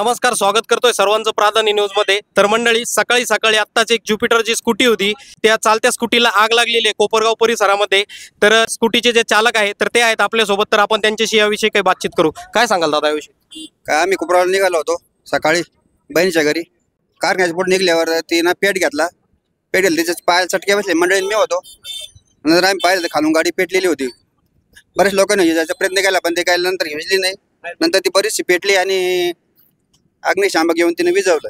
नमस्कार, स्वागत करतोय सर्वांचं प्राधान्य न्यूज मध्ये। तर मंडळी, सकाळी सकाळी आत्ताच एक ज्युपिटर जी स्कूटी होती, त्या चालत्या स्कूटीला आग लागलेली आहे कोपरगाव परिसरामध्ये। तर स्कूटीचे जे चालक आहेत तर ते आहेत आपल्या सोबत, तर आपण त्यांच्याशी याविषयी काही बातचीत करू। काय सांगाल दादा याविषयी? काय आम्ही कोपरगावला निघालो होतो सकाळी बहिणीच्या घरी। कारखान्याच्या पुढे निघल्यावर तिनं पेट घेतला, पेट घेतली, त्याच्या पायाला चटके बसले। मंडळीत मी होतो, नंतर आम्ही पाहिलं तर खालून गाडी पेटलेली होती। बरेच लोकांनी हिजायचा प्रयत्न केला पण ते काय नंतर हिजली नाही। नंतर ती बरीचशी पेटली आणि अग्निशामक येऊन तिने विझवलं।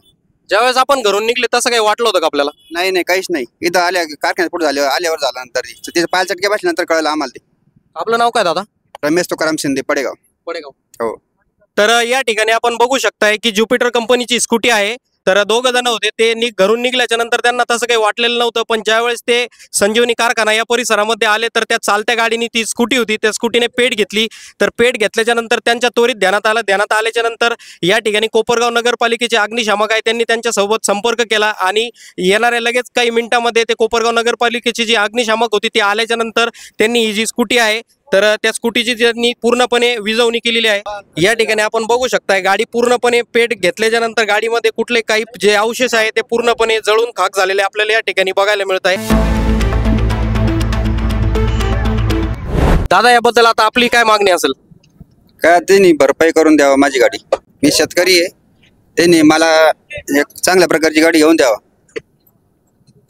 ज्यावेळेस आपण घरून निघले तसं काही वाटलं होतं का आपल्याला? नाही नाही, काहीच नाही। इथं आल्या कारखान्यात पुढे आल्यावर झालं। नंतर तिच्या पायाला चटके बसल्यानंतर कळलं आम्हाला ते। आपलं नाव काय दादा? रमेश तुकाराम शिंदे, पडेगाव। हो। तर या ठिकाणी आपण बघू शकताय की ज्युपिटर कंपनीची स्कूटी आहे। तर दोघ जण होते, ते घरून निघल्याच्या नंतर त्यांना तसं काही वाटलेलं नव्हतं, पण ज्यावेळेस ते संजीवनी कारखाना या परिसरामध्ये आले तर त्या चालत्या गाडीने ती स्कूटी होती, त्या स्कूटीने पेट घेतली। तर पेट घेतल्याच्या नंतर त्यांच्या त्वरित ध्यानात आल्याच्या नंतर या ठिकाणी कोपरगाव नगरपालिकेचे अग्निशामक आहे, त्यांनी त्यांच्यासोबत संपर्क केला आणि येणाऱ्या लगेच काही मिनिटांमध्ये ते कोपरगाव नगरपालिकेची जी अग्निशामक होती ती आल्याच्या नंतर त्यांनी ही जी स्कूटी आहे तर त्या स्कूटीची त्यांनी पूर्णपणे विझवणी केलेली आहे। या ठिकाणी आपण बघू शकताय गाडी पूर्णपणे पेट घेतल्याच्या नंतर गाडीमध्ये कुठले काही जे अवशेष आहे ते पूर्णपणे जळून खाक झालेले आपल्याला या ठिकाणी बघायला मिळत आहे। दादा, याबद्दल आता आपली काय मागणी असेल? काय त्यांनी भरपाई करून द्यावा माझी गाडी। मी शेतकरी आहे, त्यांनी मला एक चांगल्या प्रकारची गाडी घेऊन द्यावा।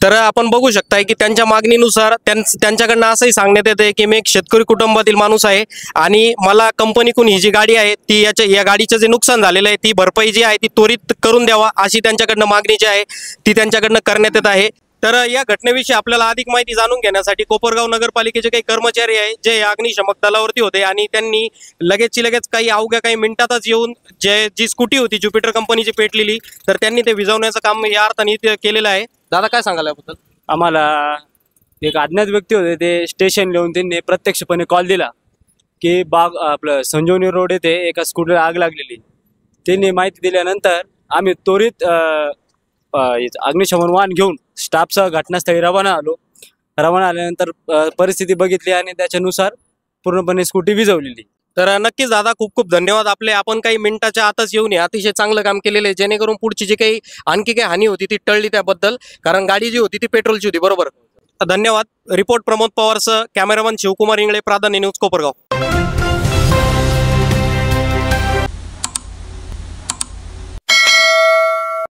तर आपण बघू शकताय की त्यांच्या मागणीनुसार त्यांच्याकडनं असंही सांगण्यात येते की मी एक शेतकरी कुटुंबातील माणूस आहे आणि मला कंपनीकडून ही जी गाडी आहे ती या गाडीचं जे नुकसान झालेलं आहे ती भरपाई जी आहे ती त्वरित करून द्यावा, अशी त्यांच्याकडनं मागणी जी आहे ती त्यांच्याकडनं करण्यात येत आहे। तर या घटनेविषयी आपल्याला अधिक माहिती जाणून घेण्यासाठी कोपरगाव नगरपालिकेचे काही कर्मचारी आहेत जे अग्निशमक दलावरती होते आणि त्यांनी लगेच काही अवघ्या काही मिनिटातच येऊन जी स्कूटी होती ज्युपिटर कंपनीची पेटलेली, तर त्यांनी ते विझवण्याचं काम या अर्थाने केलेलं आहे। दादा, काय सांगाल याबद्दल? आम्हाला एक अज्ञात व्यक्ती होते, ते स्टेशन लिहून त्यांनी प्रत्यक्षपणे कॉल दिला की आपलं संजीवनी रोड येथे एका स्कूटरला आग लागलेली। त्यांनी माहिती दिल्यानंतर आम्ही त्वरित अग्निशमन वाहन घेऊन स्टाफसह घटनास्थळी रवाना आल्यानंतर परिस्थिती बघितली आणि त्याच्यानुसार पूर्णपणे स्कूटी विझवलेली। तर नक्कीच दादा, खूप खूप धन्यवाद आपले। आपण काही मिनिटाच्या आतच येऊन अतिशय चांगलं काम केलेलं आहे, जेणेकरून पुढची जी काही आणखी काही हानी होती ती टळली त्याबद्दल, कारण गाडी जी होती ती पेट्रोलची होती, बरोबर? धन्यवाद। रिपोर्ट प्रमोद पवारसह कॅमेरामन शिवकुमार इंगळे, प्राधान्य न्यूज, कोपरगाव।